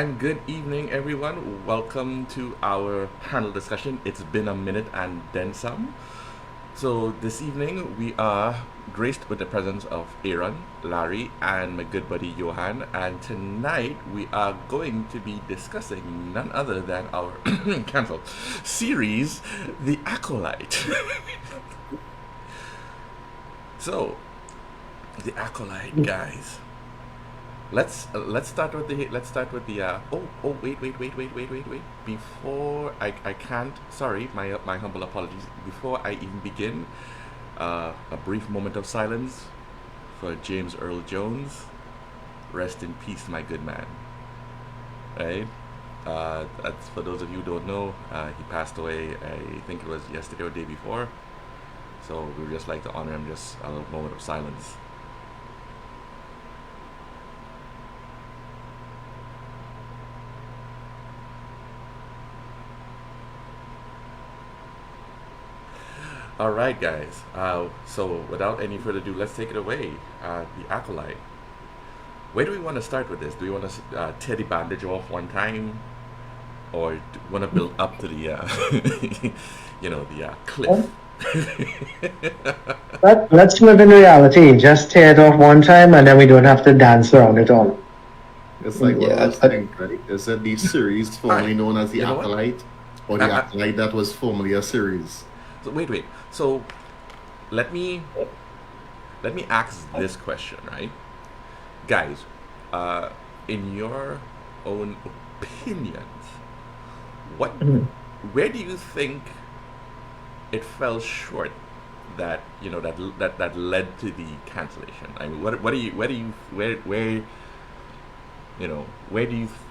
And good evening, everyone. Welcome to our panel discussion. It's been a minute and then some. So, this evening we are graced with the presence of Aaron, Larry, and my good buddy Johan. And tonight we are going to be discussing none other than our cancelled series, The Acolyte. So, The Acolyte, guys. Let's start with the wait. Before I can't, sorry, my humble apologies. Before I even begin, a brief moment of silence for James Earl Jones. Rest in peace, my good man. Right. That's for those of you who don't know. He passed away. I think it was yesterday or day before. So we would just like to honor him. Just a little moment of silence. All right, guys. So without any further ado, let's take it away. The Acolyte. Where do we want to start with this? Do we want to tear the bandage off one time, or do we want to build up to the, the cliff? Well, let's live in reality. Just tear it off one time and then we don't have to dance around it all. It's like what I Yeah, was saying, right? Is that the series formerly Alright, known as The you know what? Acolyte, or I, The I, Acolyte that was formerly a series? so wait. So let me let me ask this question, right, guys? In your own opinions, what, Mhm. where do you think it fell short that that led to the cancellation? I mean, what do you where do you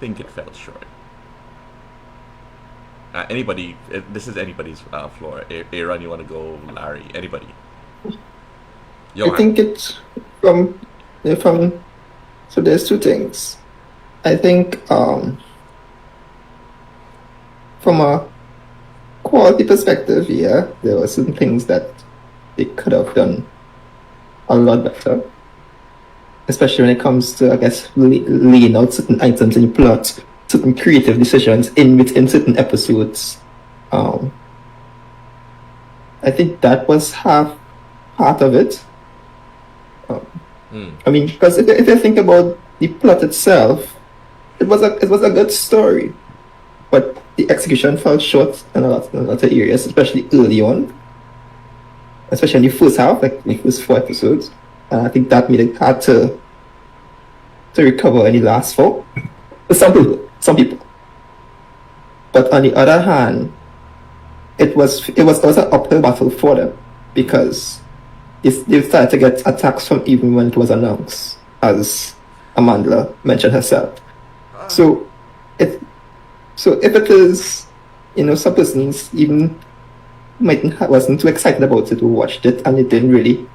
think it fell short? Anybody? This is anybody's floor. Aaron, you want to go? Larry, anybody? I Johan. think it's from so there's two things. I think from a quality perspective, yeah, there were some things that they could have done a lot better, especially when it comes to, I guess, laying out certain items in plot, certain creative decisions within certain episodes. Um, I think that was half part of it. Hmm. I mean, because if you think about the plot itself, it was a good story, but the execution fell short in a lot of areas, especially early on, especially in the first half, like the first four episodes. And I think that made it hard to recover any last four. For some people. But on the other hand, it was an uphill battle for them because they started to get attacks from even when it was announced, as Amanda mentioned herself. Uh, So it so if it is, some persons even wasn't too excited about it, who watched it and it didn't really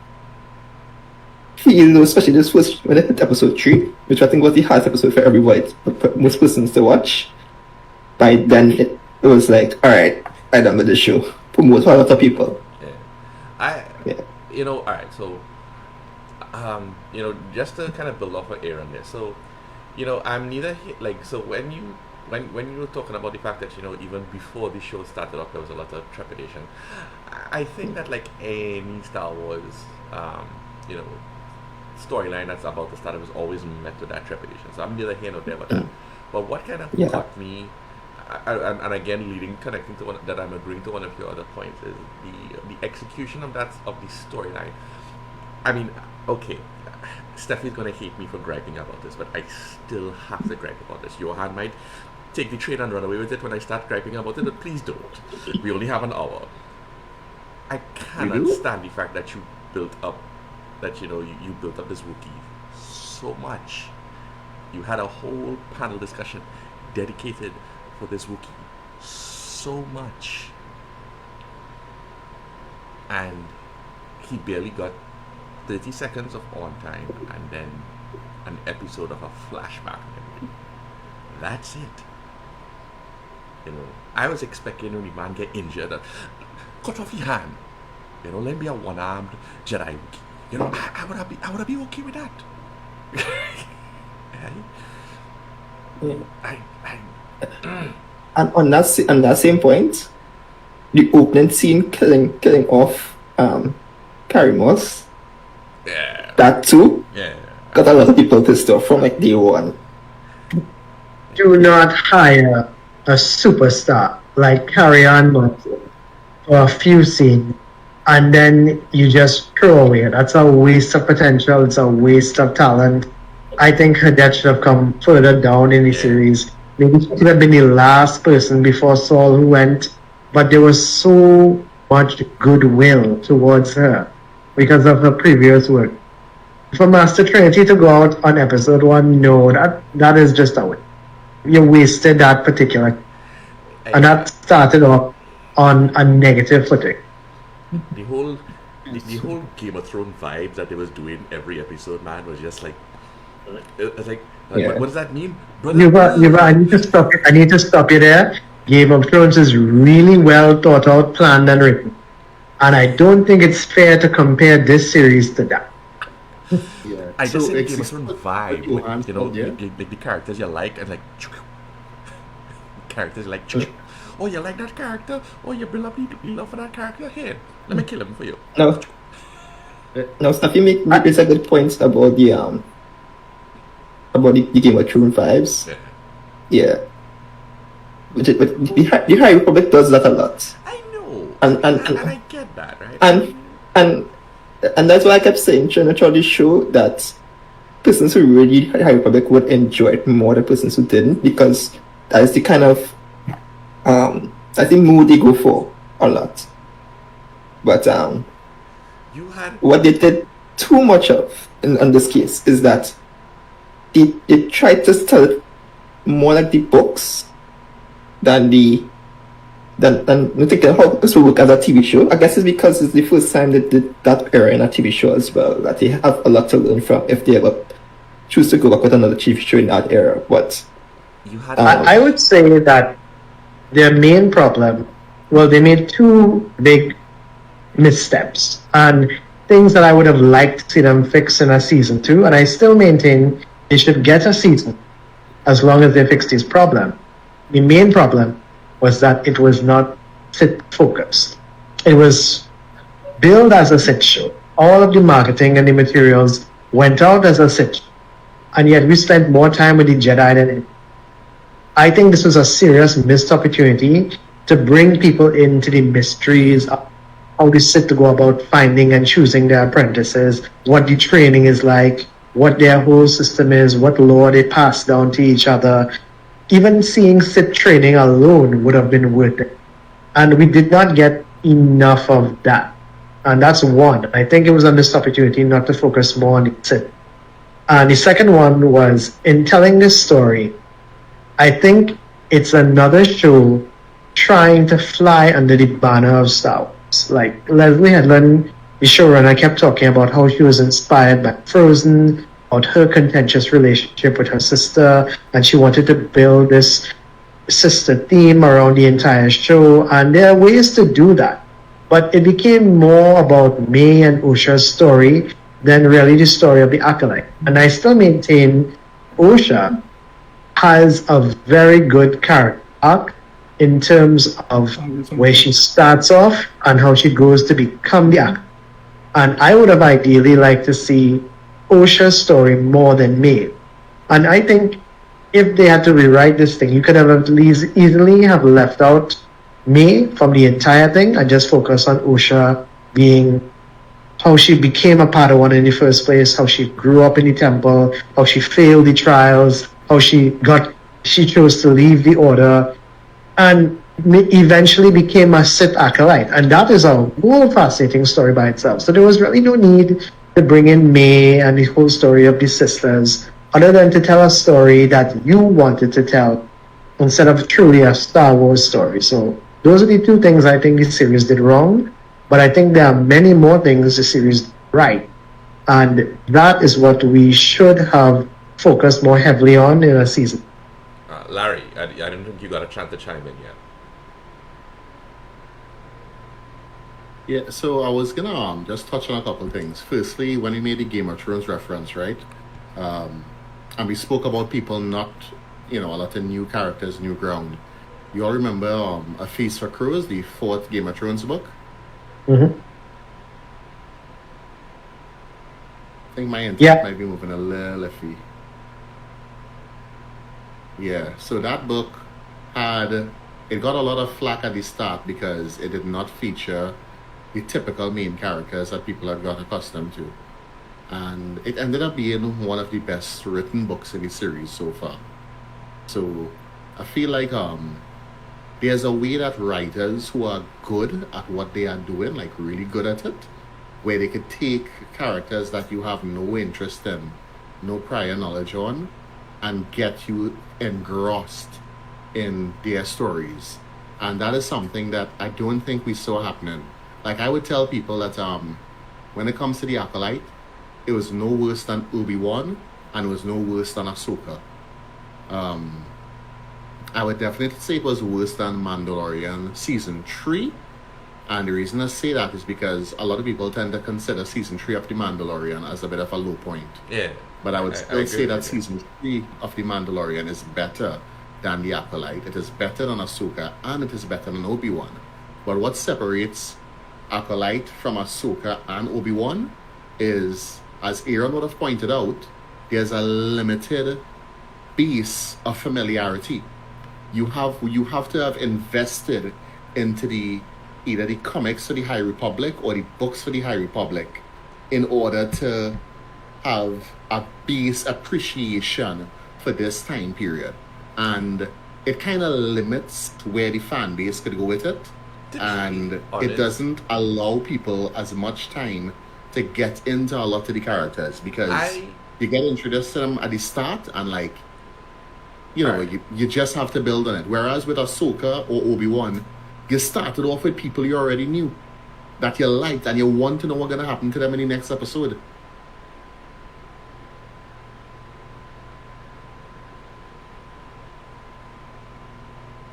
feel, especially this first when it hit episode 3, which I think was the hardest episode for everybody, for most persons to watch. By then it was like, all right, I done with the show. For most, for a lot of people. yeah. I. Yeah. All right. So, just to kind of build off of Aaron there. So, I'm like, so when you were talking about the fact that even before the show started off there was a lot of trepidation. I think that like any Star Wars, um, you know, storyline that's about to start, it was always met with that trepidation. So I'm neither here nor there with that. But what kind of Yeah. caught me, and again, connecting to one that I'm agreeing to one of your other points, is the execution of the storyline. I mean, okay, Steffi's gonna hate me for griping about this, but I still have to gripe about this. Johan might take the train and run away with it when I start griping about it, but please don't. We only have an hour. I You cannot do? stand the fact that you built up you built up this Wookiee so much. You had a whole panel discussion dedicated for this Wookiee so much, and he barely got 30 seconds of on time and then an episode of a flashback. That's it. I was expecting when the man get injured, cut off his hand. Let me be a one-armed Jedi. I would have been okay with that. Right? I And on that same point, the opening scene killing off Carrie Moss, yeah. that too Yeah. got a lot of people pissed off from like day one. Do not hire a superstar like Carrie Ann Moss for a few scenes and then you just throw away. That's a waste of potential. It's a waste of talent. I think her death should have come further down in the series. Maybe she could have been the last person before Saul who went, but there was so much goodwill towards her because of her previous work. For Master Trinity to go out on episode 1, no, that is just a way. You wasted that particular, and that started off on a negative footing. The whole Game of Thrones vibe that they was doing every episode, man, was just like, it's like, what does that mean? Yuva, I need to stop you there. Game of Thrones is really well thought out, planned, and written, and I don't think it's fair to compare this series to that. Yeah. I just said it's- Game of Thrones vibe, Johan you know, said, yeah. the characters you like, and like, characters you like, oh, you like that character? Oh, you build up love for that character? Here, let me kill him for you. Now, Staffy makes a good point about the Game of Thrones vibes. Yeah. Yeah. But the High Republic does that a lot. I know, And I get that, right? and that's why I kept saying trying to try to show that persons who really read High Republic would enjoy it more than persons who didn't, because that is the kind of I think mood they go for a lot. But You had what they did too much of in this case is that they tried to tell it more like the books than thinking how this will work as a TV show. I guess it's because it's the first time they did that era in a TV show as well, that they have a lot to learn from if they ever choose to go back with another TV show in that era. But you had I would say that their main problem, well, they made two big missteps and things that I would have liked to see them fix in a season 2, and I still maintain they should get a season as long as they fix this problem. The main problem was that it was not Sith focused. It was billed as a Sith show. All of the marketing and the materials went out as a Sith show, and yet we spent more time with the Jedi than it. I think this was a serious missed opportunity to bring people into the mysteries of how the Sith to go about finding and choosing their apprentices, what the training is like, what their whole system is, what lore they pass down to each other. Even seeing Sith training alone would have been worth it. And we did not get enough of that. And that's one. I think it was a missed opportunity not to focus more on the Sith. And the second one was, in telling this story, I think it's another show trying to fly under the banner of Star Wars. Like Leslie Headland, the showrunner, kept talking about how she was inspired by Frozen, about her contentious relationship with her sister, and she wanted to build this sister theme around the entire show. And there are ways to do that. But it became more about May and Usha's story than really the story of the Acolyte. And I still maintain Usha has a very good character arc in terms of where she starts off and how she goes to become the Acolyte. And I would have ideally liked to see Usha's story more than May. And I think if they had to rewrite this thing, you could have at least easily have left out May from the entire thing and just focus on Usha being how she became a Padawan in the first place, how she grew up in the temple, how she failed the trials, how she chose to leave the order, and eventually became a Sith acolyte. And that is a whole fascinating story by itself. So there was really no need to bring in May and the whole story of the sisters, other than to tell a story that you wanted to tell instead of truly a Star Wars story. So those are the two things I think the series did wrong, but I think there are many more things the series did right. And that is what we should have focused more heavily on in a season. Larry, I don't think you got a chance to chime in yet. Yeah, so I was gonna just touch on a couple of things. Firstly, when we made the Game of Thrones reference, right? And we spoke about people not a lot of new characters, new ground. You all remember A Feast for Crows, the 4th Game of Thrones book? Mm-hmm. I think my internet Yeah. might be moving a little iffy. Yeah, so that book it got a lot of flack at the start because it did not feature the typical main characters that people had got accustomed to. And it ended up being one of the best written books in the series so far. So I feel like there's a way that writers who are good at what they are doing, like really good at it, where they could take characters that you have no interest in, no prior knowledge on, and get you engrossed in their stories. And that is something that I don't think we saw happening. Like, I would tell people that when it comes to The Acolyte, it was no worse than Obi-Wan, and it was no worse than Ahsoka. I would definitely say it was worse than Mandalorian Season 3. And the reason I say that is because a lot of people tend to consider Season 3 of The Mandalorian as a bit of a low point. Yeah. But I would I still agree say that with you. Season 3 of The Mandalorian is better than The Acolyte. It is better than Ahsoka, and it is better than Obi-Wan. But what separates Acolyte from Ahsoka and Obi-Wan is, as Aaron would have pointed out, there's a limited base of familiarity. You have to have invested into either the comics for the High Republic or the books for the High Republic in order to have a base appreciation for this time period. And it kind of limits where the fan base could go with it. And it doesn't allow people as much time to get into a lot of the characters because you get introduced to them at the start and you just have to build on it. Whereas with Ahsoka or Obi-Wan, you started off with people you already knew that you liked and you want to know what's going to happen to them in the next episode.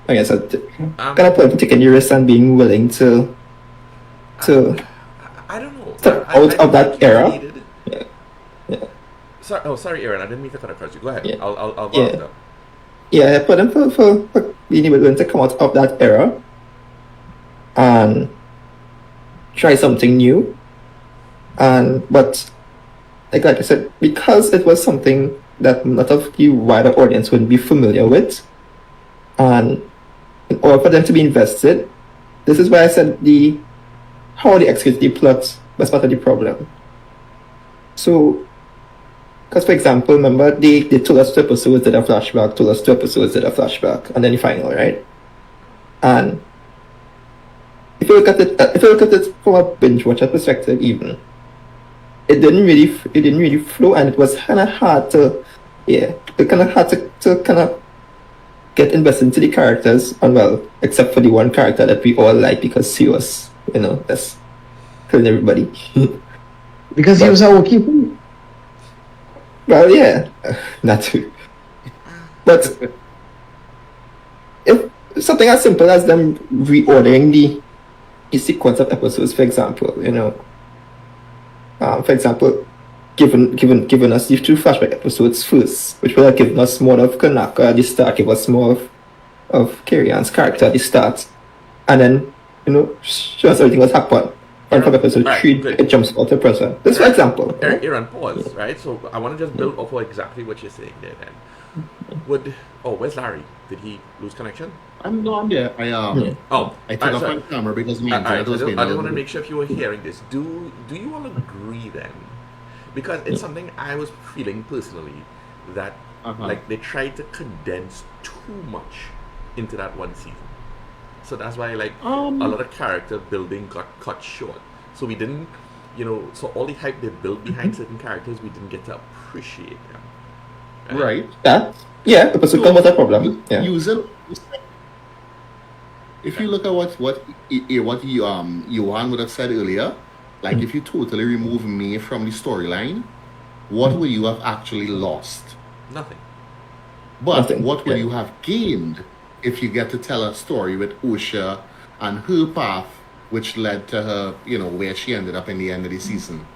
I guess kind of point taking your risk and being willing to I don't know. step I out of that think you era. needed- Yeah. Sorry, Aaron. I didn't mean to cut across you. Go ahead. Yeah. I'll go Yeah. after. Yeah, for them for being able to come out of that era and try something new. But like I said, because it was something that a lot of the wider audience wouldn't be familiar with, and in order for them to be invested, this is why I said how they execute the plot was part of the problem. So, because for example, remember they told us 2 episodes did a flashback, told us 2 episodes did a flashback, and then the final, right? And if you look at it from a binge watcher perspective, even it didn't really flow, and it was kind of hard to kind of get invested into the characters, and well, except for the one character that we all like because he was, that's killing everybody. Because he was our keeper. Well, yeah, not true. But if something as simple as them reordering the sequence of episodes, for example, given us these 2 flashback episodes first, which would have given us more of Kanaka at the start, give us more of Kirian's character at the start, and then show us everything that's happened. And from episode 3, good. it jumps out to present. This, for example. Aaron, pause, right? So I want to just build off of exactly what you're saying there then. Where's Larry? Did he lose connection? I'm there. I took off my camera because my internet was being I just want to make sure if you were hearing this. Do you all agree then? Because it's something I was feeling personally that like they tried to condense too much into that one season. So that's why a lot of character building got cut short. So we didn't, so all the hype they built behind certain characters, we didn't get to appreciate them. Right. Yeah, because it was a problem. Yeah. If you look at what Johan would have said earlier, like if you totally remove me from the storyline, what would you have actually lost? Nothing. But Nothing. what would Yeah. you have gained if you get to tell a story with Usha and her path, which led to her, where she ended up in the end of the season?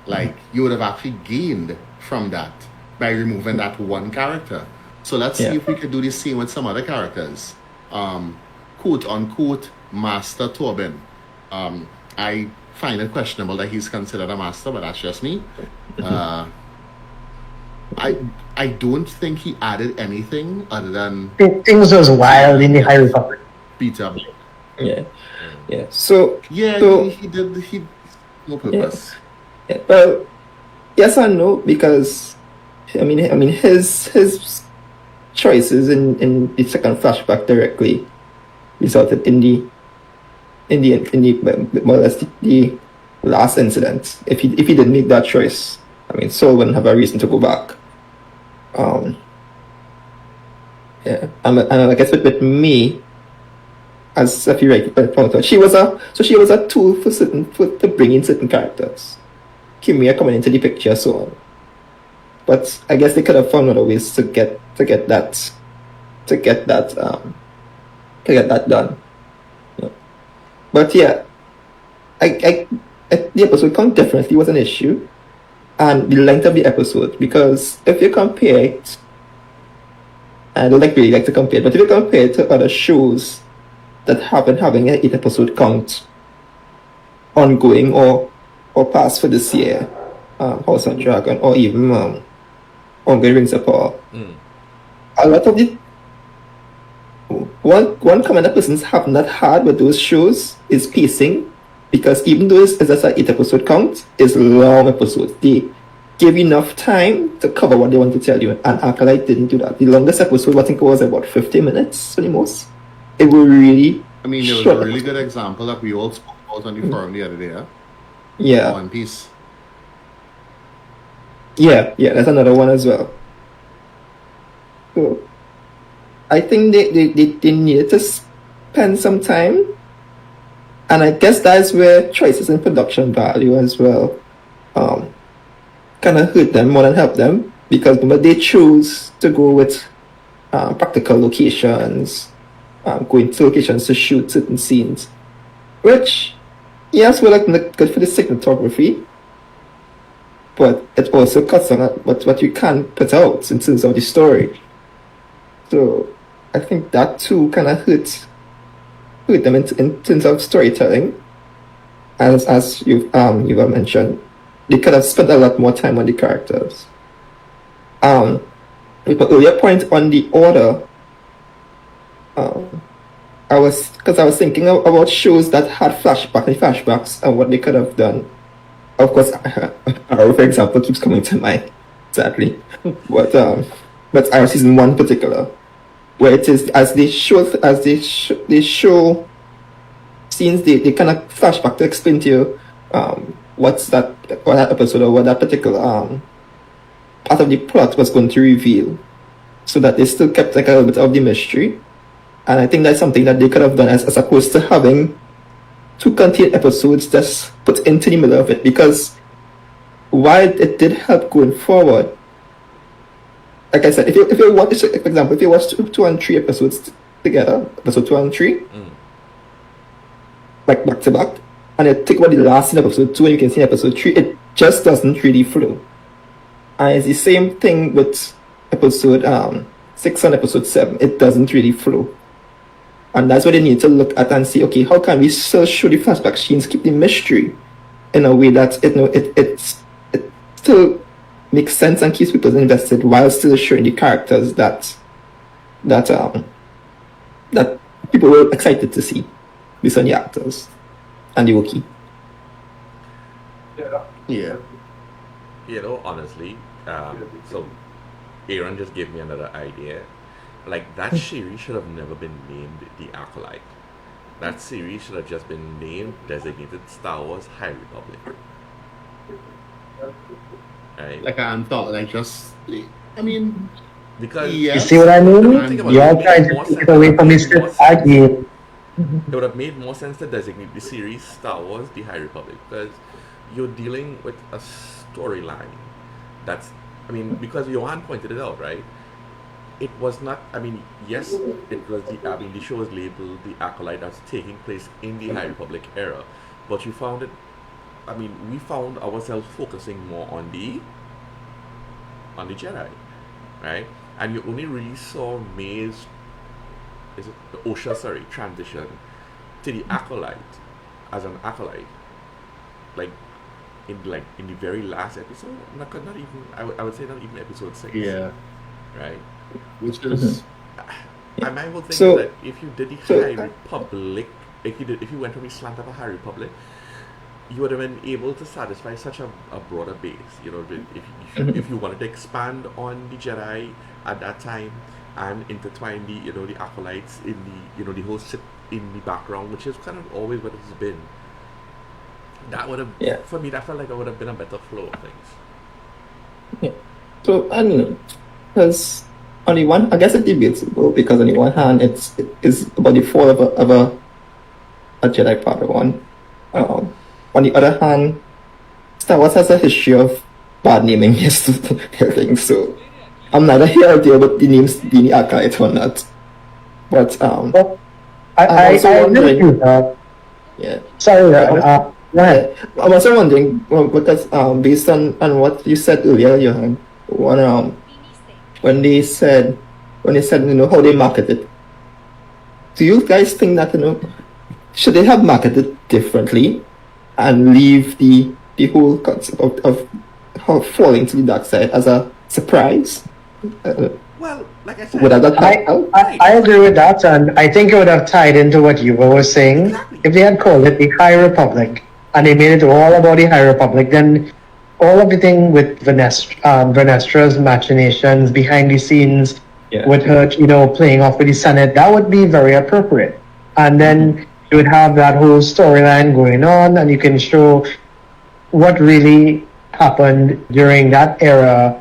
Like, you would have actually gained from that by removing that one character. So let's Yeah. see if we can do the same with some other characters. Quote unquote, Master Tobin. I find it questionable that he's considered a master, but that's just me. I don't think he added anything other than Things was wild in the High Republic. beat up. Yeah. Yeah. So Yeah, So- he did. He no purpose. yeah, well, yes and no, because I mean his choices in the second flashback directly resulted in the more or less the last incident. If he didn't make that choice, I mean, Saul wouldn't have a reason to go back. Yeah, and I guess with me, as Sophie right pointed out, she was a tool to bring in certain characters. Kimia coming into the picture, so on. But I guess they could have found other ways to get that done. Yeah. But yeah, the episode count definitely was an issue, and the length of the episode, because if you compare it, I don't really like to compare it, but if you compare it to other shows that have been having an 8 episode count ongoing or past for this year, House of Dragon, or even Ongoing Rings of Power, a lot of the one common that persons have not had with those shows is pacing, because even though it's just an 8 episode count, it's long episodes. They give enough time to cover what they want to tell you, and Acolyte didn't do that. The longest episode, I think it was about 50 minutes for the most. It was really I mean, there was short a really episode. good example that we all spoke about on the forum the other day. Yeah. One Piece. Yeah, that's another one as well. So I think they needed to spend some time, and I guess that's where choices in production value as well kind of hurt them more than help them, because when they choose to go with practical locations, going to locations to shoot certain scenes, which yes, were like good for the cinematography, but it also cuts on what you can put out in terms of the story. So I think that too kind of hurt them in terms of storytelling. As you've mentioned, they could have spent a lot more time on the characters. With an earlier point on the order, I was thinking about shows that had flashbacks and what they could have done. Of course, Arrow, for example, keeps coming to mind, sadly. But Arrow season 1 in particular, where it is as they show scenes, they kind of flashback to explain to you what that episode or what that particular part of the plot was going to reveal, so that they still kept like a little bit of the mystery. And I think that's something that they could have done as opposed to having 2 contained episodes just put into the middle of it, because while it did help going forward, like I said, if you watch, for example, if you watch 2 and 3 episodes together, episode 2 and 3, like back to back, and you think about the last scene of episode 2 and you can see in episode 3, it just doesn't really flow. And it's the same thing with episode 6 and episode 7, it doesn't really flow. And that's what they need to look at and see, okay, how can we still show the flashback scenes, keep the mystery in a way that it still makes sense and keeps people invested while still showing the characters that people were excited to see, based on the actors and the Wookiee. Yeah. You know, honestly, so Aaron just gave me another idea. Like, that series should have never been named The Acolyte. That series should have just been named, designated Star Wars High Republic. Right? Like I thought, like just, I mean, Because yeah. You see what I mean? Think about You're it. trying to take it away from this argument. it would have made more sense to designate the series Star Wars The High Republic, because you're dealing with a storyline that's, I mean, because Johan pointed it out, right? It was not, I mean, yes, it was the show was labeled The Acolyte as taking place in the High Republic era, but you found it, I mean, we found ourselves focusing more on the Jedi, right? and you only really saw May's transition to the acolyte as an acolyte, like in the very last episode. Not even I would say not even episode 6. Yeah. Right. Which is And my whole thing So- is that if you did the so- High Republic, if you went from the slant of a High Republic, you would have been able to satisfy such a broader base. You know, if you wanted to expand on the Jedi at that time and intertwine the acolytes in the whole sit in the background, which is kind of always what it's been. That would have, Yeah. for me, that felt like it would have been a better flow of things. Yeah. So I don't know, because on the one, I guess it's debatable because on the one hand, it is about the fall of a Jedi Padawan. On the other hand, Star Wars has a history of bad naming his things, so I'm neither here or there about the names being the Acolyte or not. But Well, I'm I also agree with you. yeah. Sorry, Yeah. go ahead. I'm also wondering, well, because based on what you said earlier, Johan, when they said how they market it, do you guys think that should they have marketed differently and leave the whole concept of how falling to the dark side as a surprise? Well, like I said, Would that help? I agree with that, and I think it would have tied into what Yuva was saying. Exactly. If they had called it the High Republic, and they made it all about the High Republic, then all of the thing with Venestra's machinations behind the scenes, Yeah. with her, playing off with the Senate, that would be very appropriate. And then you would have that whole storyline going on, and you can show what really happened during that era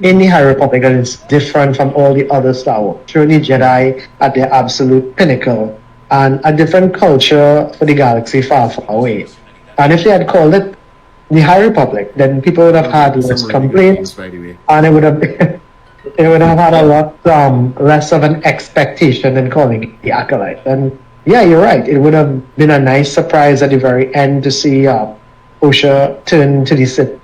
in the High Republic that is different from all the other Star Wars. Showing the Jedi at their absolute pinnacle, and a different culture for the galaxy far, far away. And if they had called it the High Republic, then people would have had less some complaints, by the way. and it would have it would have had a lot less of an expectation than calling it the Acolyte. And yeah, you're right. It would have been a nice surprise at the very end to see Osha turn to the Sith.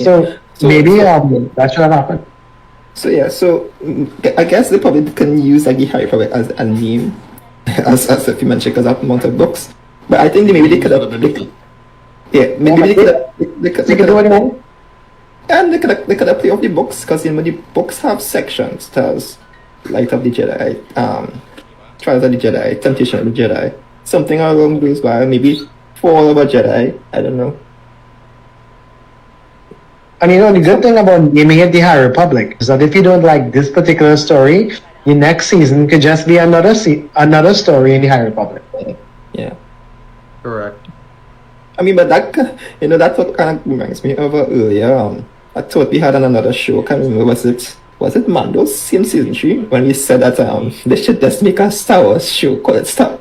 So maybe that should have happened. So yeah, I guess they probably can use like the High Republic as a name, as if you mentioned, because I've mounted books. But I think maybe they could have. Maybe they could do what you want. And they could have play off the books, because the books have sections. There's Light of the Jedi, Trials of the Jedi, Temptation of the Jedi, something along those lines. Maybe Fall of a Jedi. I don't know. And the good thing about naming it the High Republic is that if you don't like this particular story, the next season could just be another story in the High Republic. Yeah. Correct. I mean, but that that's what kind of reminds me of earlier. I thought we had on another show. Can't remember, was it Mando's same season 3 when we said that they should just make a Star Wars show called a Star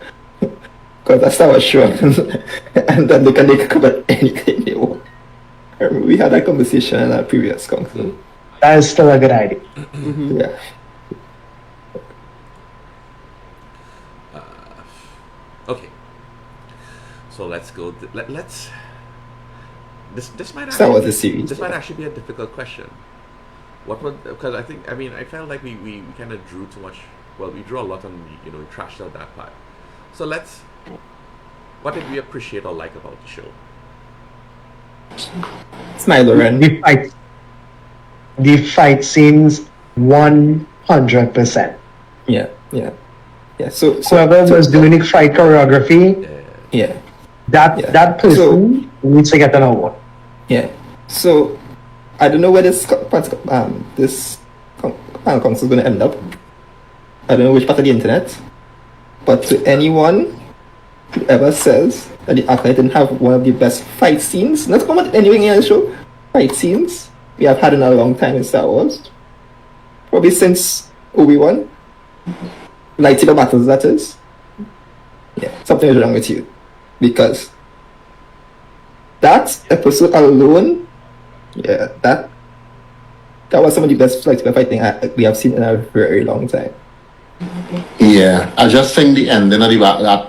Wars show, and then they can cover anything they want. I remember we had that conversation in our previous council. That is still a good idea. Yeah. okay. So let's go. Let's. This might Star Wars actually, the series. this might actually be a difficult question. Because I felt like we kind of drew too much. Well, we drew a lot on we trashed out that part. So what did we appreciate or like about the show? Smile, Lauren. The fight scenes, 100%. Yeah. So Whoever was doing the fight choreography, yeah. that person needs to get an award. Yeah. So I don't know where this panel council is going to end up. I don't know which part of the internet. But to anyone who ever says that the Acolyte didn't have one of the best fight scenes, not comment anything in the show, fight scenes we have had in a long time in Star Wars, probably since Obi-Wan, lightsaber battles, that is. Yeah, something is wrong with you, because that episode alone, yeah, that was some of the best lightsaber fighting we have seen in a very long time. Yeah, I just think the ending of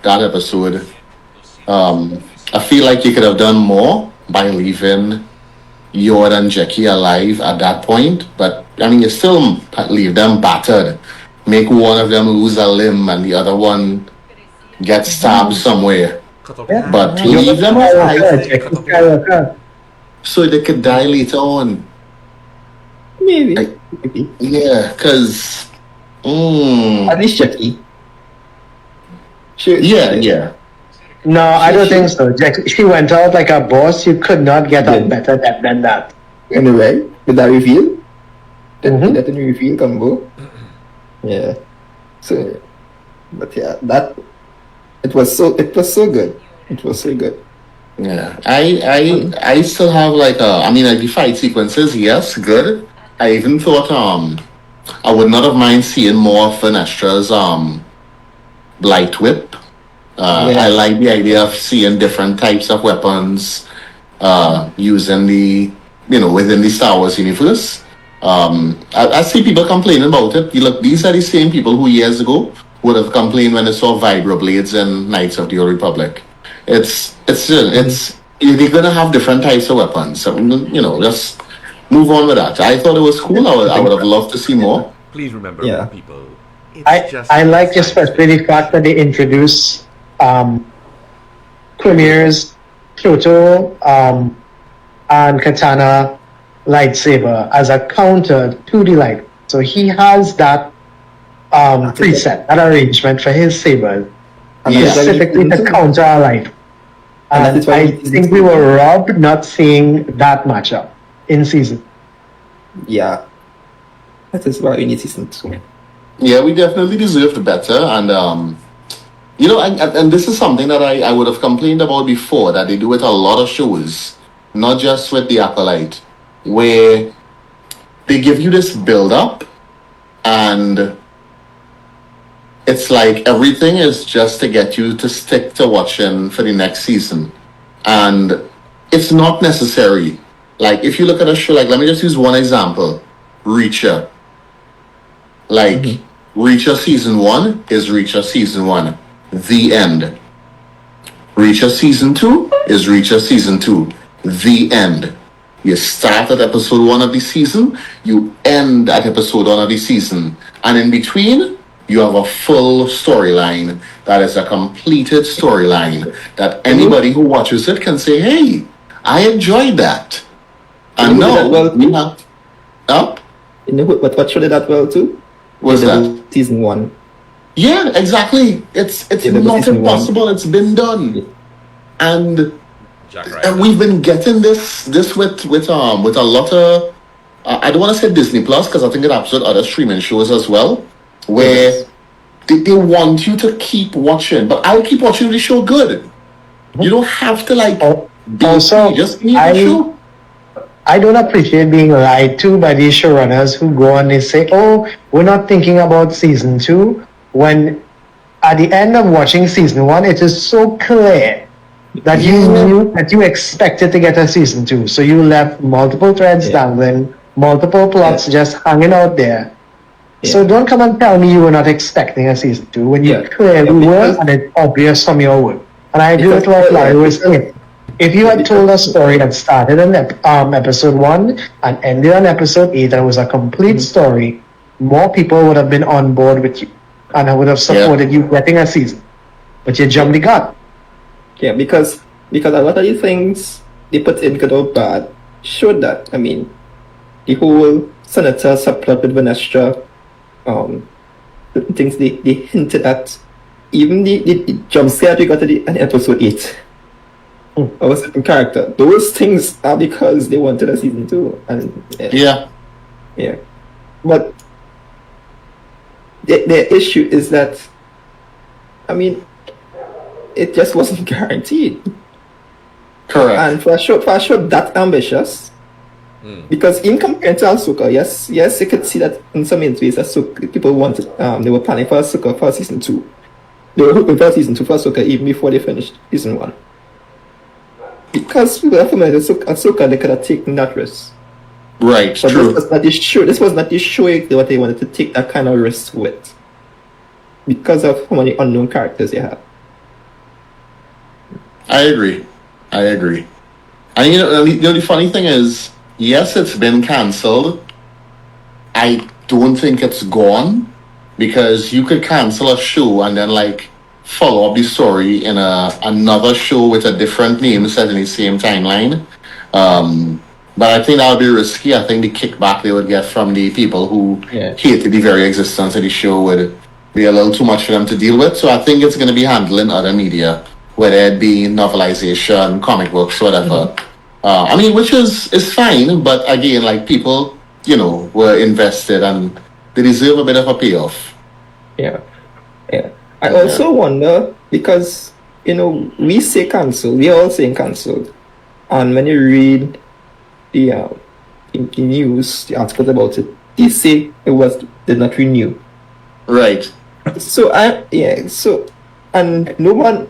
that episode, I feel like you could have done more by leaving Yoda and Jackie alive at that point, but I mean, you still leave them battered. Make one of them lose a limb and the other one get stabbed somewhere. Cut off Yeah. his But hand. leave them Skywalker, alive Jackie Cut off his Skywalker. so they could die later on. Maybe. I- Maybe. Yeah, because. At least Jackie. Yeah. No, I don't think so. She went out like a boss. You could not get a Yeah. better death than that. Anyway, with that reveal, Mhm. that reveal combo. Yeah. So, but yeah, it was so good. It was so good. Yeah, I still have like I mean like the fight sequences, yes, good. I even thought I would not have mind seeing more of Finestra's light whip. Yeah. I like the idea of seeing different types of weapons using the within the Star Wars universe. I see people complaining about it. You look, these are the same people who years ago would have complained when they saw vibroblades in Knights of the Old Republic. They're gonna have different types of weapons. So, just move on with that. I thought it was cool. I would have loved to see more. Please remember, Yeah. people. It's I like science. especially the fact that they introduce Premier's Kyoto and Katana lightsaber as a counter to the light. So he has that preset, that arrangement for his saber, Yeah. specifically to counter a light. And that And is why I he- think we were robbed not seeing that matchup in season. Yeah. That is why we need season 2. Yeah, we definitely deserved better, and and this is something that I would have complained about before, that they do with a lot of shows, not just with The Acolyte, where they give you this build up, and it's like everything is just to get you to stick to watching for the next season, and it's not necessary. Like if you look at a show, like let me just use one example, Reacher. Like Reacher season 1 is Reacher season 1. The end. Reacher season 2 is Reacher season 2. The end. You start at episode 1 of the season, you end at episode 1 of the season. And in between, you have a full storyline that is a completed storyline that anybody who watches it can say, hey, I enjoyed that. And You know now that well, we have up. You know what show did that well too? What's that? Daredevil Season 1. Yeah, exactly. It's Daredevil not season 1. impossible. It's been done, and Jack and Ryan. we've been getting this with a lot of I don't want to say Disney Plus because I think it happens with other streaming shows as well, where Yes. they want you to keep watching. But I'll keep watching the show. Good. You don't have to like be Also, just be in the show. I don't appreciate being lied to by these showrunners who go and they say, oh, we're not thinking about season 2, when at the end of watching season 1, it is so clear that you knew that you expected to get a season 2. So you left multiple threads dangling, multiple plots just hanging out there. So don't come and tell me you were not expecting a season 2 when you clearly were, and it's obvious from your work. And I agree with what Larry was saying. If you had told a story that started in episode 1 and ended on episode 8 and was a complete story, more people would have been on board with you and would have supported you getting a season. But you jumped the gun. Yeah, because a lot of the things they put in good or bad showed that. I mean, the whole Senator subplot with Vanestra, the things they hinted at, even the jump scare we got in episode 8 of a certain character. Those things are because they wanted a season 2. And Yeah. But the issue is that, I mean, it just wasn't guaranteed. Correct. And for a show that ambitious, because in compared to Ahsoka, yes, you could see that in some ways Ahsoka, people wanted, they were planning for Ahsoka for season 2. They were hoping for season 2 for Ahsoka even before they finished season 1. Because people are familiar with Ahsoka, they could have taken that risk. Right. But True. this was not the show what they wanted to take that kind of risk with. Because of how many unknown characters you have. I agree. And the funny thing is, yes, it's been cancelled. I don't think it's gone because you could cancel a show and then like follow up the story in another show with a different name set in the same timeline. But I think that would be risky. I think the kickback they would get from the people who hated the very existence of the show would be a little too much for them to deal with. So I think it's going to be handled in other media, whether it be novelization, comic books, whatever. I mean, which is fine, but again, like people, you know, were invested and they deserve a bit of a payoff. Yeah. I also wonder because, you know, we say cancelled, we are all saying cancelled. And when you read the news, the articles about it, they say did not renew. Right. So and no one,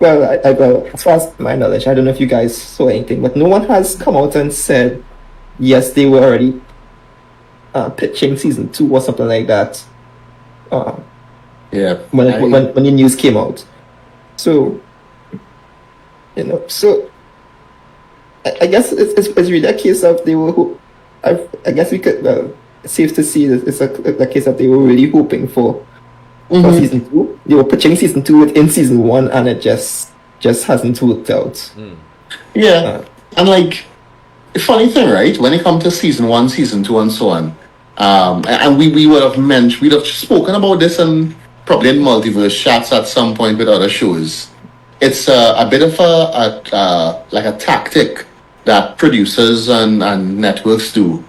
well, as far as my knowledge, I don't know if you guys saw anything, but no one has come out and said yes, they were already pitching season 2 or something like that. When the news came out, so you know, so I guess it's really a case of they were. I guess we could. Well, it's safe to see that it's a case that they were really hoping for season 2. They were pitching season 2 within season 1, and it just hasn't worked out. Yeah, and like the funny thing, right? When it comes to season 1, season 2, and so on, and we would have we'd have spoken about this and probably in multiverse chats at some point with other shows. It's a bit of a tactic that producers and networks do.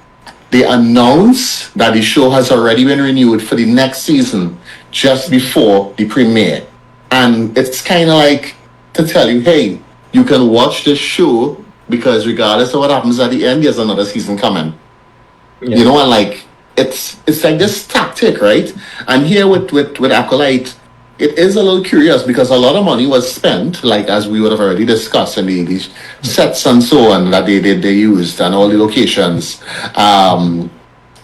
They announce that the show has already been renewed for the next season just before the premiere. And it's kind of like to tell you, hey, you can watch this show because regardless of what happens at the end, there's another season coming. You know, and like it's like this tactic, right? And here with Acolyte, it is a little curious because a lot of money was spent, like as we would have already discussed, in the sets and so on that they used and all the locations. And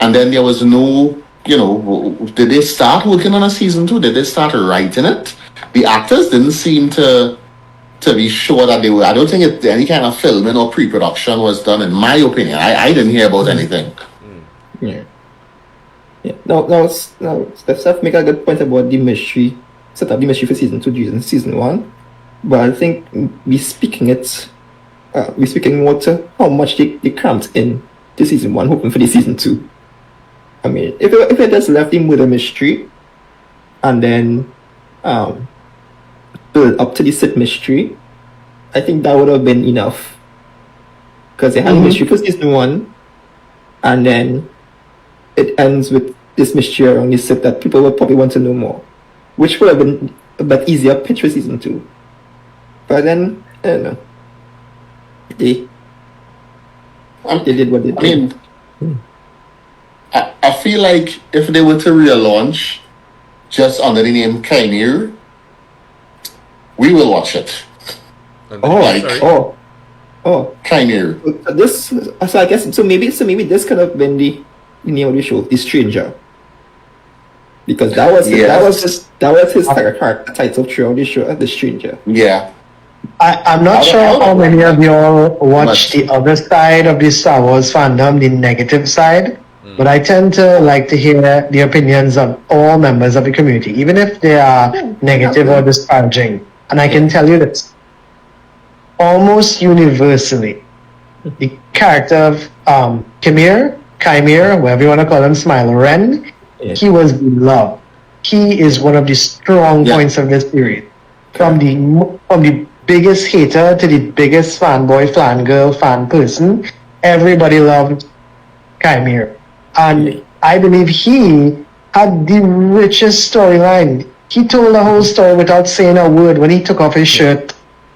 then there was no, you know, did they start working on a season 2? Did they start writing it? The actors didn't seem to be sure that they were. I don't think any kind of filming or pre-production was done, in my opinion. I didn't hear about anything. Yeah. Now, Steph make a good point about the mystery. Set up the mystery for season 2 using season 1, but I think we're speaking more to how much they cramped in the season 1, hoping for the season 2. I mean, if it just left him with a mystery, and then build up to the Sith mystery, I think that would have been enough. Because they had a mystery for season 1, and then it ends with this mystery around the Sith that people would probably want to know more, which would have been a bit easier pitch for season 2. But then, I don't know. They did what they did. I mean, I feel like if they were to relaunch just under the name Chimere, we will watch it. Chimere. So I guess maybe this could have been the name of the show, The Stranger. Because that was his title throughout the show, The Stranger. Yeah. I'm not sure how many of y'all watch the other side of the Star Wars fandom, the negative side, but I tend to like to hear the opinions of all members of the community, even if they are negative or disparaging. And I can tell you this, almost universally, the character of Chimere, whatever you want to call him, Smiler Ren, he was beloved. He is one of the strong points of this series. From the biggest hater to the biggest fanboy, fangirl, fan person, everybody loved Chimere. And I believe he had the richest storyline. He told the whole story without saying a word when he took off his shirt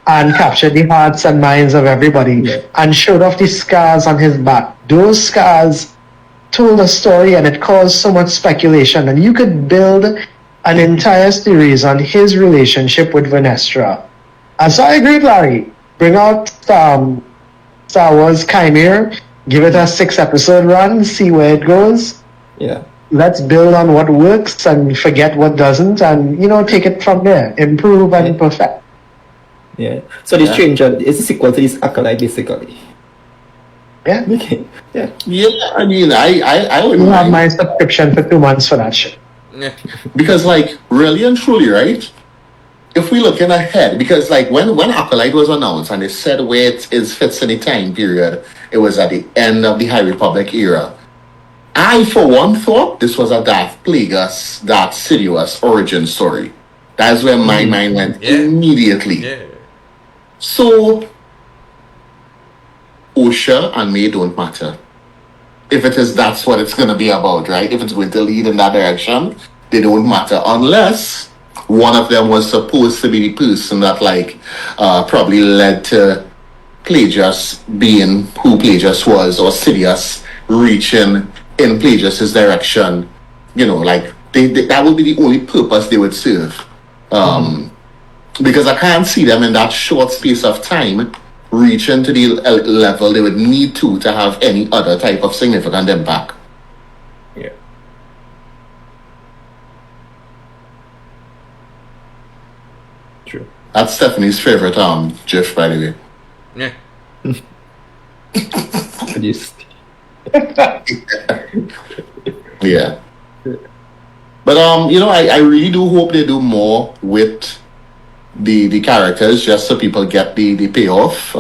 and captured the hearts and minds of everybody and showed off the scars on his back. Those scars told a story and it caused so much speculation, and you could build an entire series on his relationship with Venestra. And so I agree with Larry. Bring out Star Wars Chimere, give it a 6-episode run, see where it goes. Yeah. Let's build on what works and forget what doesn't, and take it from there. Improve and perfect. Yeah. So The Stranger is a sequel to this Acolyte, basically. Yeah. Okay. Yeah. Yeah, I mean, I You wouldn't have mind. my subscription for 2 months for that shit. Yeah. Because, like, really and truly, right? If we looking ahead, because like when Acolyte was announced and they said where it is fits in the time period, it was at the end of the High Republic era. I, for one, thought this was a Darth Plagueis, Darth Sidious origin story. That's where my mind went Yeah. immediately. Yeah. So, Osha and May don't matter. If it is, that's what it's going to be about, right? If it's going to lead in that direction, they don't matter unless one of them was supposed to be the person that, like, probably led to Plagueis being who Plagueis was, or Sidious reaching in Plagueis' direction. You know, like, that would be the only purpose they would serve. Because I can't see them in that short space of time reaching to the level they would need to have any other type of significant impact. Yeah. True. That's Stephanie's favorite GIF, by the way. Yeah. Just Yeah. But you know, I really do hope they do more with the characters, just so people get the payoff.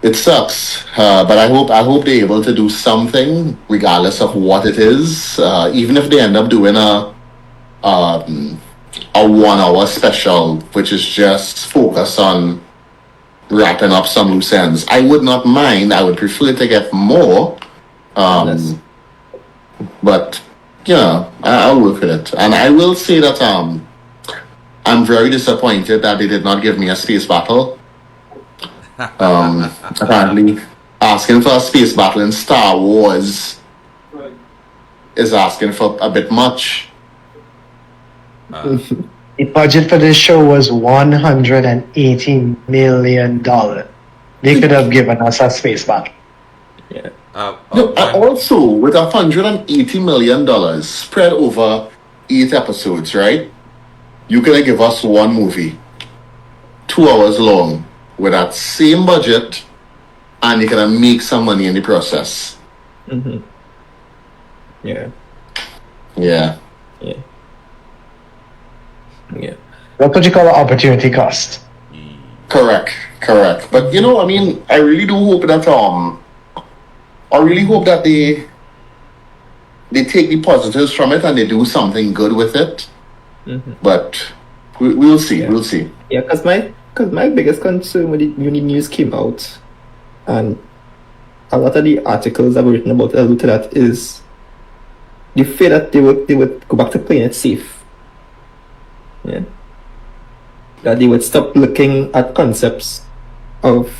It sucks, but I hope they're able to do something, regardless of what it is. Even if they end up doing a 1 hour special, which is just focused on wrapping up some loose ends, I would not mind. I would prefer to get more. Yes. But you know, I'll work with it. And I will say that I'm very disappointed that they did not give me a space battle. Apparently, asking for a space battle in Star Wars is asking for a bit much. The budget for this show was $180 million. They could have given us a space battle. Yeah. No, also, with $180 million spread over 8 episodes, right? You could give us one movie, 2 hours long, with that same budget, and you can make some money in the process. Yeah. Yeah. Yeah. Yeah. That's what you call an opportunity cost. Correct. But you know, I mean, I really do hope that they take the positives from it and they do something good with it. But we'll see. Yeah. We'll see. Yeah, because my biggest concern when the news came out, and a lot of the articles I've written about allude to that, is the fear that they would go back to playing it safe. Yeah. That they would stop looking at concepts of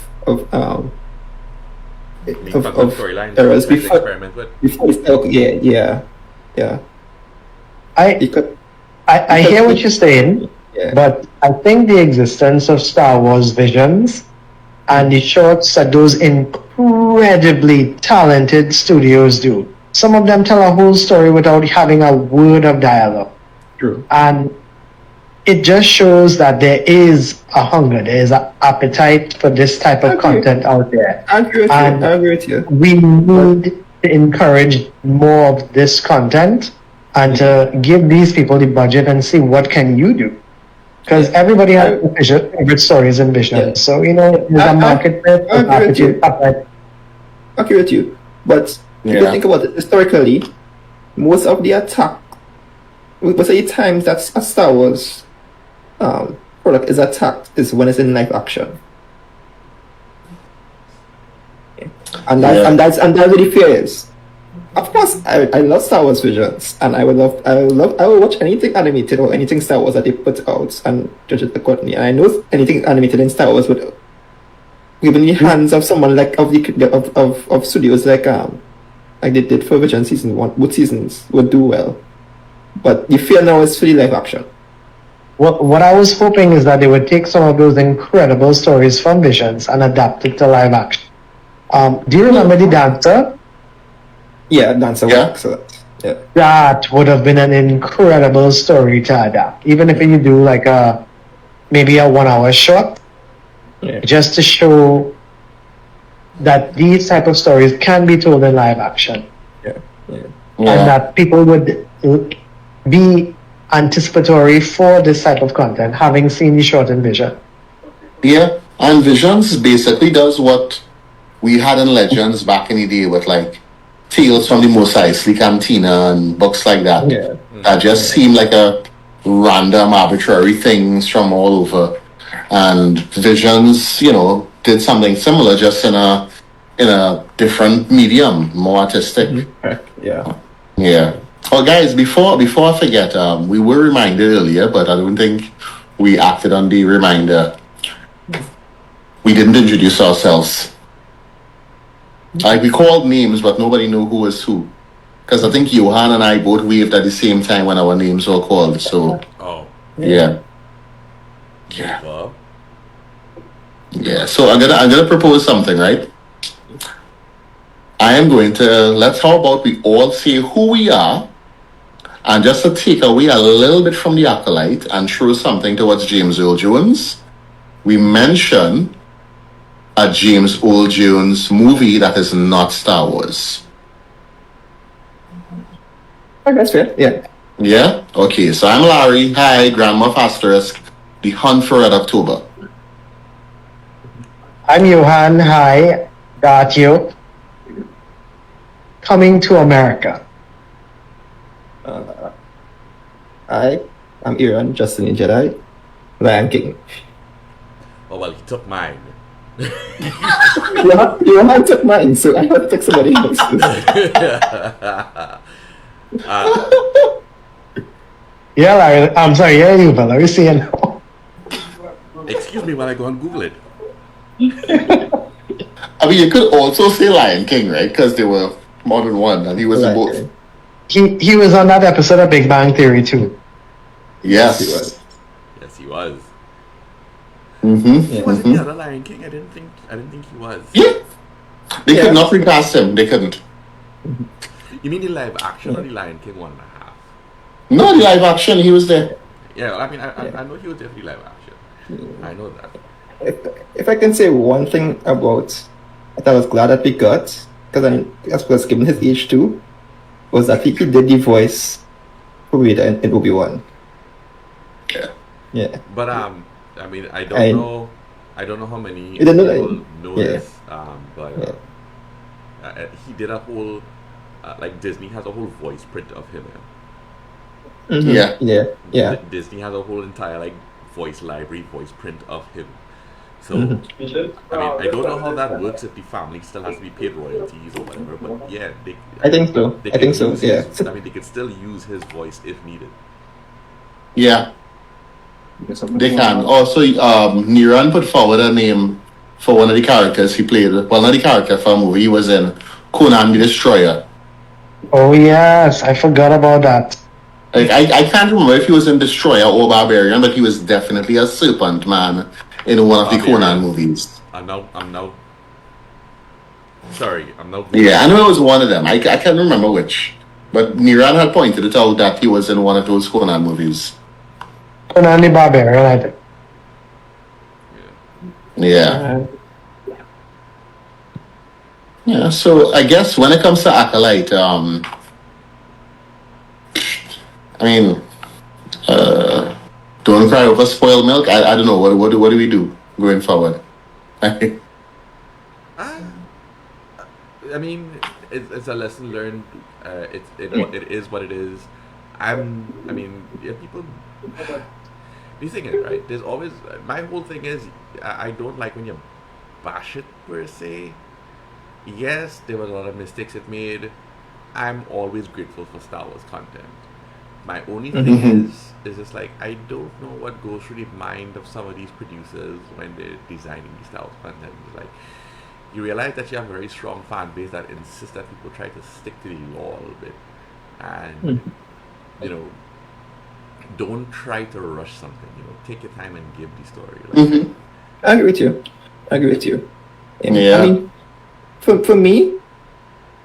storylines errors to before experiment with. it's okay. Yeah. I hear what you're saying, Yeah. but I think the existence of Star Wars Visions and the shorts that those incredibly talented studios do. Some of them tell a whole story without having a word of dialogue. True. And it just shows that there is a hunger, there is an appetite for this type of content out there. I agree with you. We need to encourage more of this content and to give these people the budget and see what can you do. Because everybody has favorite stories and visions. Yeah. So, you know, there's a market there. I agree with you. appetite. I agree with you. But if you think about it historically, most of the times that a Star Wars product is attacked is when it's in live action. And that's where the fear is. Of course, I love Star Wars Visions, and I will watch anything animated or anything Star Wars that they put out and judge it accordingly. And I know anything animated in Star Wars would, given the hands of someone like of studios like they did for Vision season 1, both seasons would do well. But the fear now is for the live action. What I was hoping is that they would take some of those incredible stories from Visions and adapt it to live action. Do you remember the dancer? Yeah, Dancer was excellent. Yeah. That would have been an incredible story to adapt. Even if you do like maybe a 1 hour shot, just to show that these type of stories can be told in live action, Yeah. and that people would be anticipatory for this type of content, having seen the shortened vision. Yeah, and Visions basically does what we had in Legends back in the day with like Tales from the Mos Eisley Cantina and books like that. Yeah. That just seem like a random, arbitrary things from all over. And Visions, did something similar, just in a different medium, more artistic. Yeah. Yeah. Oh, guys, before I forget, we were reminded earlier, but I don't think we acted on the reminder. We didn't introduce ourselves. Like, we called names, but nobody knew who was who. Because I think Johan and I both waved at the same time when our names were called. So, yeah. Yuva. Yeah. So I'm gonna propose something, right? I am going to how about we all say who we are, and just to take away a little bit from the Acolyte and throw something towards James Earl Jones, we mention a James Earl Jones movie that is not Star Wars. Oh, that's fair. Yeah. Yeah? Okay, so I'm Larry. Hi, Grand Moff Asterisk. The Hunt for Red October. I'm Johan. Hi, Darth Yoh. Coming to America. I'm Aaron, Jus-thin the Jedi, Lion King. Oh, well, he took mine. You took mine, so I have to take somebody else's. Yeah, Larry. I'm sorry. Yeah, Yuva. Let me see it now. Excuse me while I go and Google it. I mean, you could also say Lion King, right? Because there were more than one, and he was in both. He was on that episode of Big Bang Theory too. Yes. He was. Yes, he was. Mm-hmm. He was in the other Lion King. I didn't think he was. Yeah. They could not recast him. They couldn't. You mean the live action or the Lion King 1.5? No, the live action, he was there. Yeah, I mean, I know he was definitely live action. I know that. If I can say one thing about that I was glad that we got, because I suppose given his age too, was that he did the voice for Vader in Obi-Wan. Yeah. Yeah. But I mean, I don't know how many You don't know people know yeah. this. But he did a whole like Disney has a whole voice print of him. Mm-hmm. Yeah. Disney has a whole entire like voice library, voice print of him. So I mean, I don't know how that works if the family still has to be paid royalties or whatever. But yeah, I think so. They I think can so. use Yeah. I mean, they could still use his voice if needed. Yeah. They can. Also, Niran put forward a name for one of the characters he played. Well, not the character for a movie he was in, Conan the Destroyer. Oh yes, I forgot about that. Like I can't remember if he was in Destroyer or Barbarian, but he was definitely a serpent man in one of the Conan movies. I'm now. Sorry, I'm now. Yeah, I know it was one of them. I can't remember which. But Niran had pointed it out that he was in one of those Conan movies. Conan the Barbarian, I think. Yeah. Yeah, so I guess when it comes to Acolyte, I mean, don't cry over spoiled milk. I don't know. What do we do going forward? I mean, it's a lesson learned. It is what it is. People. The thing is, right? There's always my whole thing is I don't like when you bash it per se. Yes, there were a lot of mistakes it made. I'm always grateful for Star Wars content. My only thing is just like I don't know what goes through the mind of some of these producers when they're designing the Star Wars content. It's like you realize that you have a very strong fan base that insists that people try to stick to the law a little bit, and don't try to rush something. Take your time and give the story. Like, I agree with you. Yeah. I mean, for me,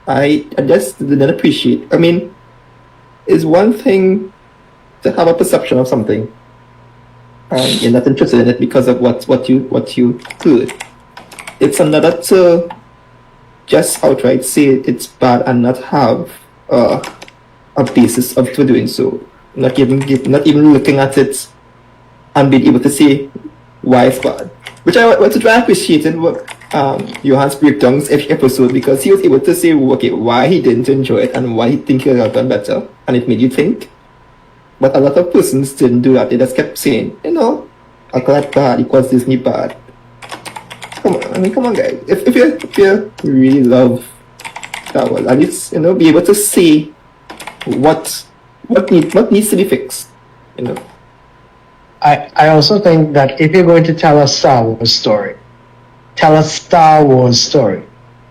I just didn't appreciate. I mean, it's one thing to have a perception of something, and you're not interested in it because of what you heard. It's another to just outright say it's bad and not have a basis of for doing so. Not even looking at it and being able to say why it's bad. Which I appreciated Johan's breakdowns every episode, because he was able to say why he didn't enjoy it and why he think he could have done better, and it made you think. But a lot of persons didn't do that. They just kept saying, Acolyte bad equals Disney bad. Come on, guys. If you really love Star Wars, at least be able to say what needs to be fixed. I also think that if you're going to tell a Star Wars story, tell a Star Wars story.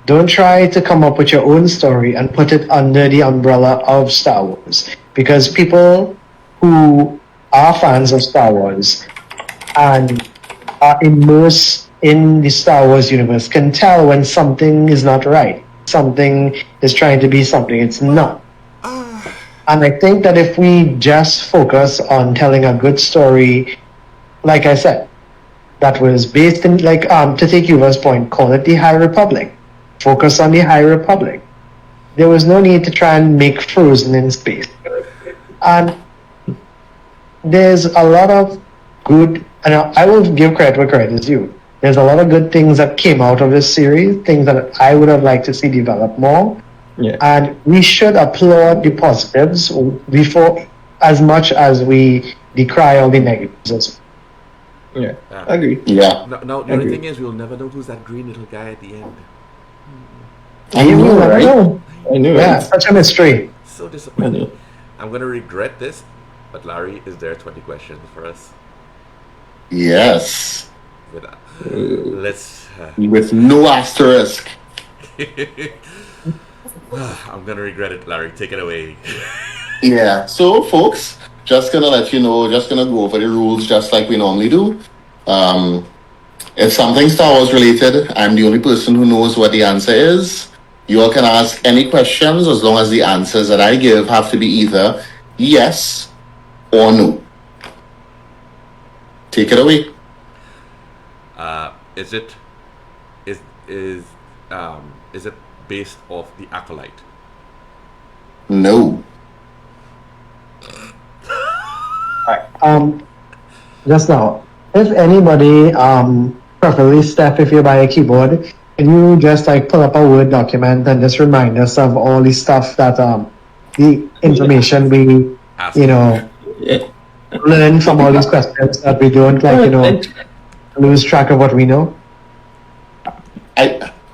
Don't try to come up with your own story and put it under the umbrella of Star Wars. Because people who are fans of Star Wars and are immersed in the Star Wars universe can tell when something is not right. Something is trying to be something it's not. And I think that if we just focus on telling a good story, like I said, that was based in, to take Yuva's point, call it the High Republic. Focus on the High Republic. There was no need to try and make Frozen in space. And there's a lot of good, and I will give credit where credit is due. There's a lot of good things that came out of this series, things that I would have liked to see develop more. Yeah. And we should applaud the positives before, as much as we decry all the negatives. Yeah, I agree. Yeah. No, the only thing is, we'll never know who's that green little guy at the end. I know, right? I know, Yeah, right? such a mystery. So I disappointing. know. I'm going to regret this, but Larry, is there 20 questions for us? Yes. Let's... With no asterisk. I'm going to regret it, Larry. Take it away. Yeah. So, folks, just gonna let you know, just gonna go over the rules just like we normally do. It's something Star Wars related. I'm the only person who knows what the answer is. You all can ask any questions as long as the answers that I give have to be either yes or no. Take it away. Is it based off The Acolyte? No. Just now, if anybody, preferably Steph, if you buy a keyboard, can you just pull up a Word document and just remind us of all the stuff that the information we Yeah. learn from all these questions that we don't lose track of what we know.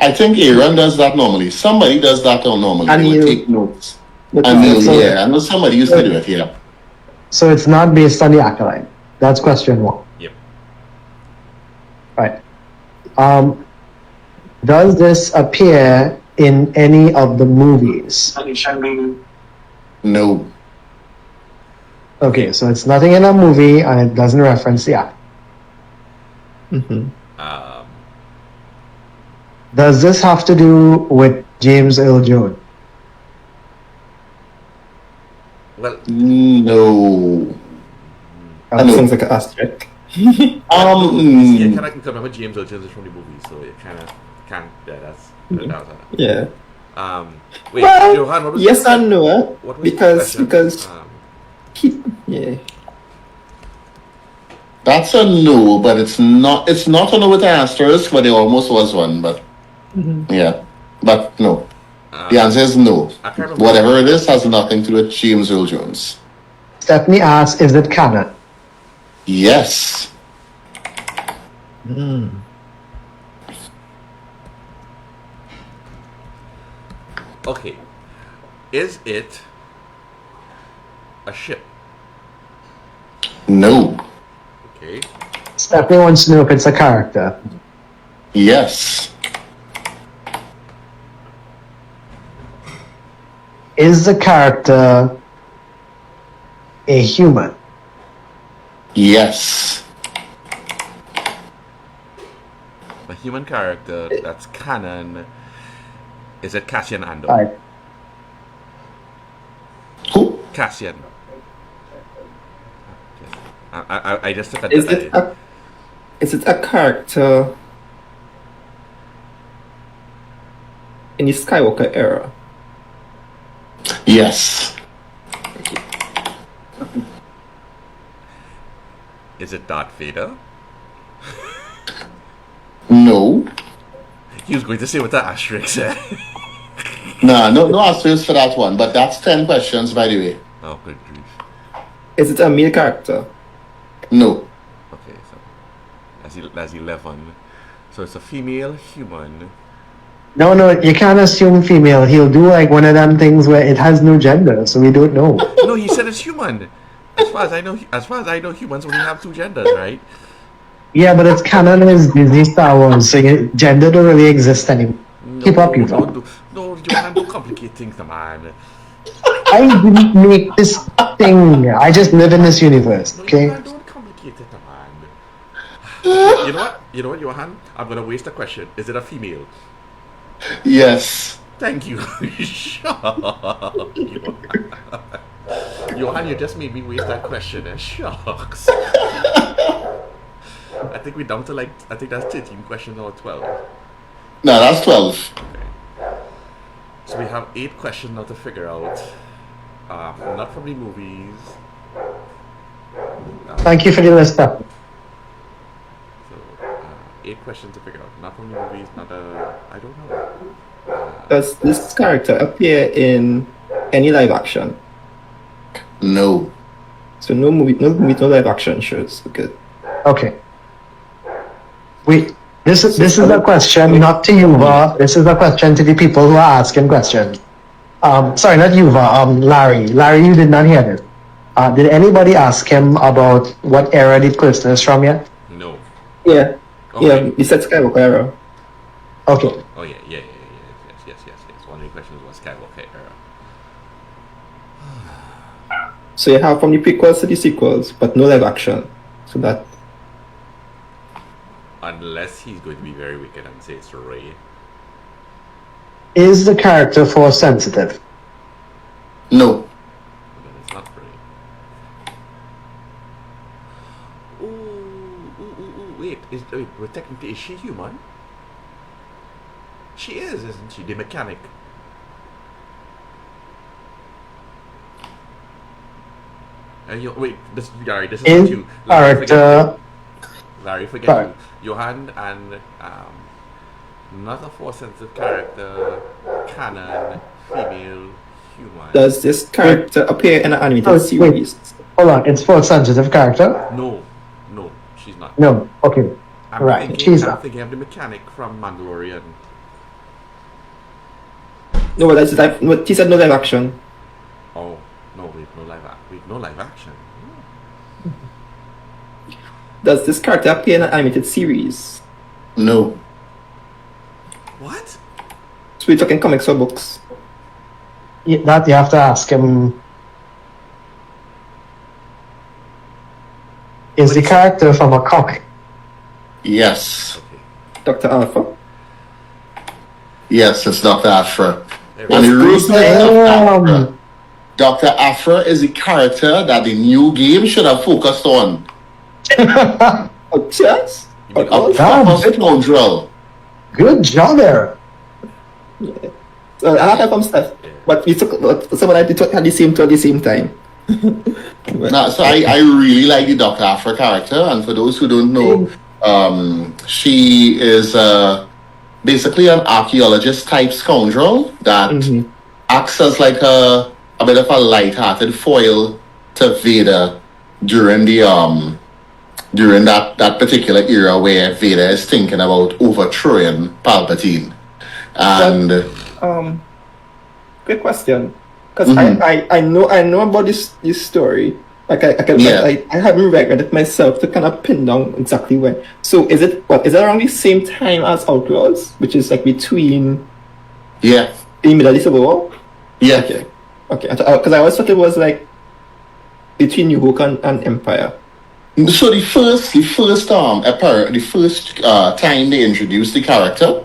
I think Aaron does that normally. Somebody does that normally. And They would you- take notes. But And that's all- I know somebody used to do it, yeah. So it's not based on the Acolyte. That's question one. Yep. Right. Does this appear in any of the movies? No. Okay, so it's nothing in a movie and it doesn't reference the Acolyte. Mhm. Does this have to do with James Earl Jones? Well, No. That No. sounds like an asterisk. yeah, kind of can remember James Earl Jones is from the movie, so it kind of can't. Yeah, that was Yeah. wait, Well, Johan, what was yes the- and no, what was the because question? yeah. That's a no, but it's not a no with an asterisk, but there almost was one, but yeah. But no. The answer is no. I can't remember. Whatever it is has nothing to do with James Earl Jones. Stephanie asks, is it canon? Yes. Okay, is it a ship? No. Okay. Stephanie wants to know if it's a character. Yes. Is the character a human? Yes. A human character that's canon. Is it Cassian Andor? Right. Who? Cassian. I just took a Is it a character in the Skywalker era? Yes. Is it Darth Vader? No. He was going to say what the asterisk said. Nah, no answers for that one, but that's 10 questions, by the way. Oh, good grief. Is it a male character? No. Okay, so that's 11. So it's a female human. No, you can't assume female. He'll do like one of them things where it has no gender, so we don't know. No, he said it's human. As far as I know, humans only have 2 genders, right? Yeah, but it's canon is Disney Star Wars, so gender don't really exist anymore. No, Keep up, Yuva. No, Johan, don't complicate things, man. I didn't make this thing. I just live in this universe, No, okay? Johan, don't complicate it, man. You know what, Johan? I'm gonna waste a question. Is it a female? Yes. Thank you. Shut up, Johan, you just made me waste that question. Shucks. I think we're down to I think that's 13 questions or 12. No, that's 12. Okay. So we have 8 questions now to figure out. Not from the movies. Thank you for the list up. So 8 questions to figure out. Not from the movies. I don't know. Does this character appear in any live action? No. So no live action shows. Okay. Okay. This is a question not to Yuva. This is a question to the people who are asking questions. Sorry, not Yuva. Larry. Larry, you did not hear this. Did anybody ask him about what era the person is from yet? No. Yeah. Okay. Yeah, you said Skywalker era. Okay. Oh yeah. Yes. One of the questions was Skywalker era. So you have from the prequels to the sequels, but no live action. So that Unless he's going to be very wicked and say it's Rey. Is the character force sensitive? No. Then it's not Rey. Wait, well, technically, is she human? She is, isn't she? The mechanic. Wait, Larry, this is Is not you. Larry, character forget Sorry. you. Johan and not a force sensitive character, canon, female, human. does this character appear in an animated wait. series? Hold on, it's force sensitive character? No, she's not. No. Okay. I'm Right, thinking, she's I'm not. thinking of the mechanic from Mandalorian. No, but that's live. No, he said no live action. Oh, no, wait, no live action. Does this character appear in an animated series? No. What? So we're talking comics or books? That you have to ask him. Is the character from a comic? Yes. Okay. Dr. Alpha? Yes, it's Dr. Afra. There And we the go. reason is Damn. Dr. Afra is the character that the new game should have focused on. Oh, chess? You mean- Oh, Damn. Scoundrel. Good job there. so I have some stuff, but we took someone had the same two at the same time. Nah, so I really like the Dr. Afra character, and for those who don't know, she is basically an archaeologist type scoundrel that acts as like a bit of a light-hearted foil to Vader during the during that particular era where Vader is thinking about overthrowing Palpatine. And Quick question, because I know about this story. Like I haven't read it myself to kind of pin down exactly when. So is it around the same time as Outlaws, which is like between yeah, in the middle of the Civil War? yeah. Okay. Because I always thought it was like between New Hope and Empire. So the first time they introduced the character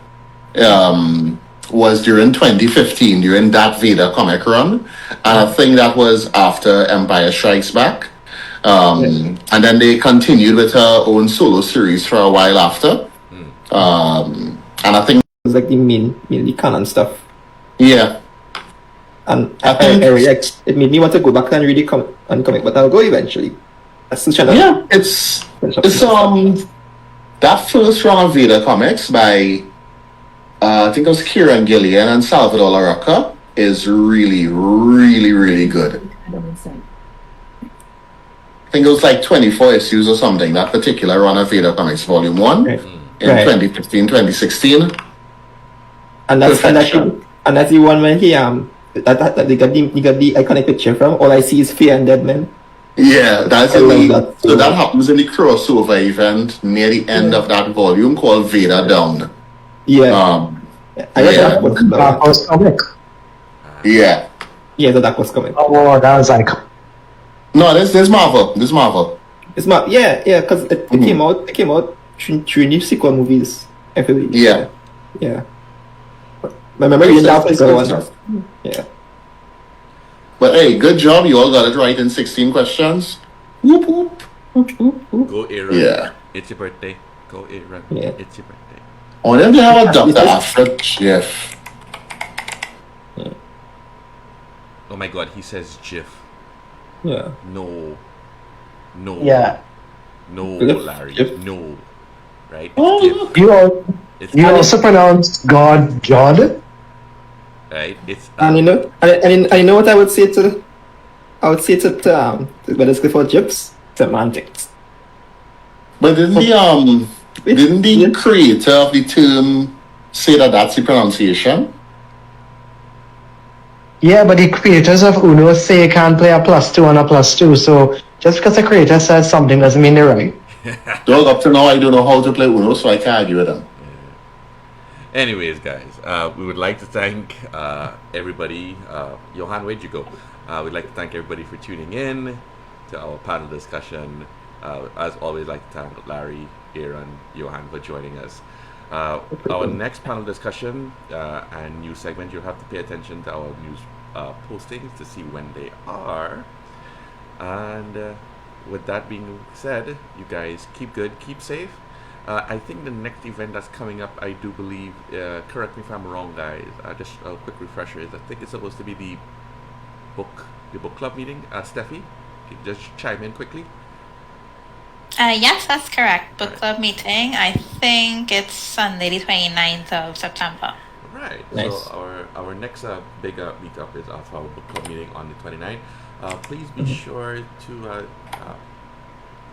was during 2015 during Darth Vader comic run, and I think that was after Empire Strikes Back. And then they continued with her own solo series for a while after. And I think It was like the canon stuff. Yeah. And I think- it made me want to go back and read the comic, but I'll go eventually. That's the channel. Yeah, it's that first run of Vader comics by I think it was Kieran Gillian and Salvador Larroca is really, really, really good. I think it was like 24 issues or something, that particular run of Vader Comics Volume 1 Right. in 2015, 2016. And that's Perfection. and that's the one when he that they got the iconic picture from. All I see is fear and dead men. Yeah, that's I in love the, that. so that happens in the crossover event near the end of that volume called Vader Down. Yeah. I read yeah. that was Dark Horse comic. Yeah. yeah, the Dark Horse comic. Oh, that was like No, this Marvel. This Marvel. It's not because it came out through new sequel movies every week. Yeah. Yeah. My memory is now Yeah. But hey, good job. You all got it right in 16 questions. Whoop whoop. Go Aaron. Yeah. It's your birthday. Go Aaron. Yeah. It's your birthday. Oh, then they have a doctor after Jeff. Oh my god, he says Jif. Yeah. No. No. yeah. No, Jif? Larry. Jif? No. Right? It's Oh, Jif. You It's also pronounce God Jod. right? It's And you know, and you know what I would say to when it's for gyps? Semantics. But didn't the creator of the term say that that's the pronunciation? Yeah, but the creators of Uno say you can't play a +2 and a +2. So just because the creator says something doesn't mean they're right. Dog, up to now I don't know how to play Uno, so I can't argue with them. Anyways, guys, we would like to thank everybody. Johan, where'd you go? We'd like to thank everybody for tuning in to our panel discussion. As always, like to thank Larry, Aaron, Johan for joining us. Our next panel discussion and news segment, you'll have to pay attention to our news postings to see when they are. And with that being said, you guys keep good, keep safe. I think the next event that's coming up, I do believe, correct me if I'm wrong, guys, just a quick refresher, is I think it's supposed to be the book club meeting. Steffi, can you just chime in quickly? Yes, that's correct. Book club meeting. I think it's Sunday, the 29th of September. Right. Nice. So our next big meetup is our book club meeting on the 29th. Please be sure to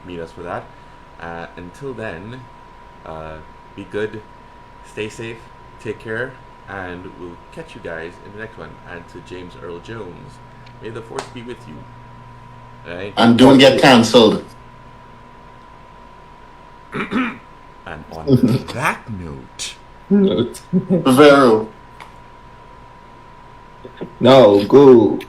meet us for that. Until then, be good, stay safe, take care, and we'll catch you guys in the next one. And to James Earl Jones, may the force be with you. Right? And don't get cancelled. And on that note, Vero. No, go.